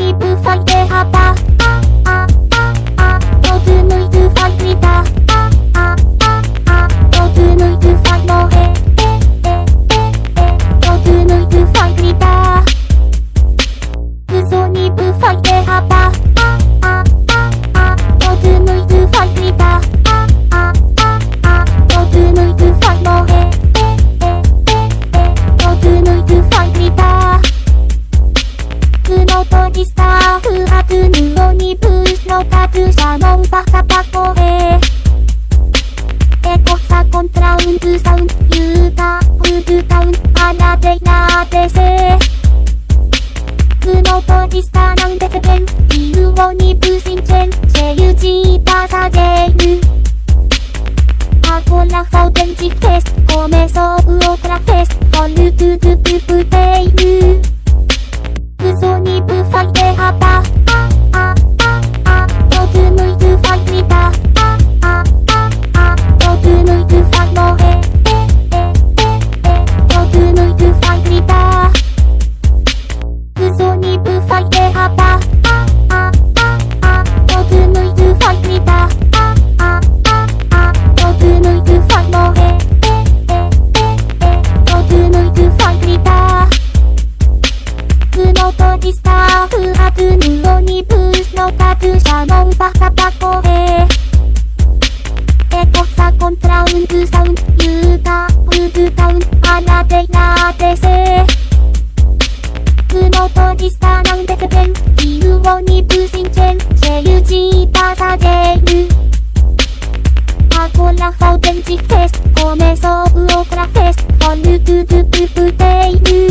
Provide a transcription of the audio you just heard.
zunibu fai derrapa. Todo muito faz gritar. Todo muito faz morrer. Todo muito faz gritar. O zunibu faz derrapa. Todo muito faz gritar. Todo muito faz morrer. Todo muito faz gritar. No motorista furado no ônibus lotado já não passa pra correr. É força contra busão, luta, redução, a descer. O motorista não percebeu que o ônibus encheu, cheio de passageiro. Agora falta de vez, começou outra vez, olha tudo pro puteiro. O zunibu faz derrapar. Todo muito faz gritar. Todo muito faz morrer. Todo muito faz gritar. O zunibu faz derrapar. Todo muito faz gritar. Todo muito faz morrer. Todo muito faz gritar. O motorista furado no ônibus lotado já não passa pra correr. É força contra busão, luta, redução, a descer. O motorista não percebeu que o ônibus encheu, cheio de passageiro. Agora falta de vez, começou outra vez, olha tudo pro puteiro.